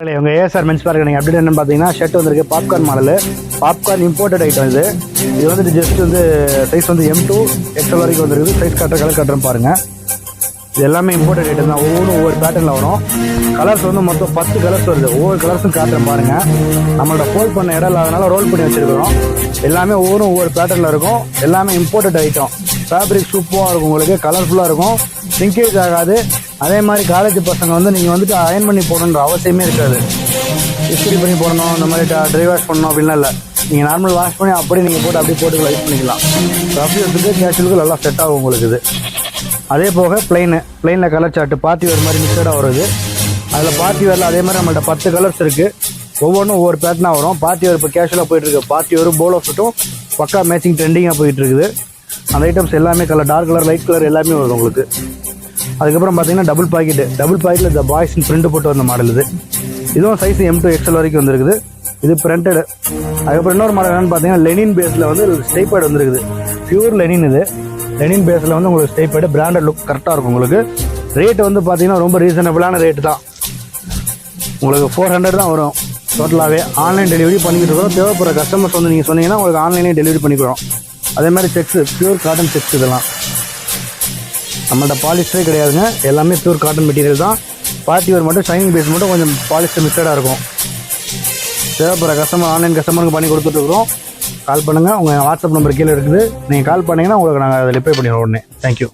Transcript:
உங்கள் ASR men's பார்க்க நீங்கள் அப்டேட் என்னன்னு பார்த்தீங்கன்னா ஷர்ட் வந்திருக்கு popcorn model. Popcorn imported item இது வந்துட்டு ஜஸ்ட் வந்து சைஸ் வந்து M2 XL வரைக்கும் வந்துருக்குது. சைஸ் கலர் காட்டுறேன் பாருங்கள். இது எல்லாமே இம்போர்ட்டட் ஐட்டம் தான். ஒவ்வொரு பேட்டர்னில் வரும். கலர்ஸ் வந்து மொத்தம் 10 கலர்ஸ் வருது. ஒவ்வொரு கலர்ஸும் காட்டுறேன் பாருங்கள். நம்மளோட ஃபோல்ட் பண்ண இடம் இல்லாதனால ரோல் பண்ணி வச்சுருக்கிறோம். எல்லாமே ஒவ்வொரு பேட்டர்னில் இருக்கும். எல்லாமே இம்போர்ட்டட் ஐட்டம். ஃபேப்ரிக் சூப்பராக இருக்கும், உங்களுக்கு கலர்ஃபுல்லாக இருக்கும், சிங்கேஜ் ஆகாது. அதே மாதிரி காலேஜ் பசங்க வந்து நீங்கள் வந்துட்டு அயன் பண்ணி போடணுன்ற அவசியமே இருக்காது. இஸ்திரி பண்ணி போடணும், இந்த மாதிரி ட்ரை வாஷ் பண்ணணும் அப்படின்லாம் இல்லை. நீங்கள் நார்மல் வாஷ் பண்ணி அப்படியே நீங்கள் போட்டு அப்படியே போட்டு லைட் பண்ணிக்கலாம். ரஃப்யூஸுக்கு கேஷுவலுக்கு நல்லா செட் ஆகும் உங்களுக்கு இது. அதே போக பிளெயினில் கலர் சார்ட்டு பார்ட்டி வேர் மாதிரி மிக்சடாக வருது. அதில் பார்ட்டி வேரில் அதே மாதிரி நம்மள்ட்ட 10 கலர்ஸ் இருக்குது. ஒவ்வொன்றும் ஒவ்வொரு பேட்டர்னாக வரும். பார்ட்டி வேர் இப்போ கேஷுவலாக போயிட்டுருக்கு. பார்ட்டி வேரும் போலோ ஃபிட்டும் பக்கா மேட்சிங் ட்ரெண்டிங்காக போயிட்டுருக்குது. அந்த ஐட்டம்ஸ் எல்லாமே colour, dark colour, light colour எல்லாமே வருது உங்களுக்கு. அதுக்கப்புறம் பார்த்தீங்கன்னா டபுள் பாக்கெட்டில் இந்த பாய்ஸ்ன்னு பிரிண்ட் போட்டு வந்த மாடல் இது. இதுவும் சைஸ் M2 XL வரைக்கும் வந்துருக்குது. இது பிரிண்டடு. அதுக்கப்புறம் இன்னொரு மாடல் என்னென்னு பார்த்தீங்கன்னா லெனின் பேஸில் வந்து ஸ்டைப்பேட் வந்துருக்குது. பியூர் லெனின் இது. லெனின் பேஸில் வந்து உங்களுக்கு ஸ்டைப்பேடு பிராண்டட் லுக் கரெக்டாக இருக்கும் உங்களுக்கு. ரேட்டு வந்து பார்த்தீங்கன்னா ரொம்ப ரீசனபிளான ரேட்டு தான். உங்களுக்கு 400 தான் வரும் டோட்டலாகவே. ஆன்லைன் டெலிவரி பண்ணிக்கிட்டு இருக்கோம். தேவைப்படுற கஸ்டமர்ஸ் வந்து நீங்கள் சொன்னீங்கன்னா உங்களுக்கு ஆன்லைனே டெலிவரி பண்ணிக்கிறோம். அதே மாதிரி செக்ஸு, பியூர் காட்டன் செக்ஸ் இதெல்லாம் நம்மள்ட்ட பாலிஸ்டரே கிடையாதுங்க. எல்லாமே பியூர் காட்டன் மெட்டீரியல் தான். பார்ட்டி வேர் மட்டும் ஷைனிங் பேஸ் மட்டும் கொஞ்சம் பாலிஸ்டர் மிக்சடாக இருக்கும். தேவைப்படுற கஸ்டமர் ஆன்லைன் கஸ்டமருக்கு பண்ணி கொடுத்துட்ருக்குறோம். கால் பண்ணுங்கள். உங்கள் வாட்ஸ்அப் நம்பர் கீழே இருக்குது. நீங்கள் கால் பண்ணிங்கன்னா உங்களுக்கு நாங்கள் அதை ரிப்ளை பண்ணிடுவோம் உடனே. தேங்க்யூ.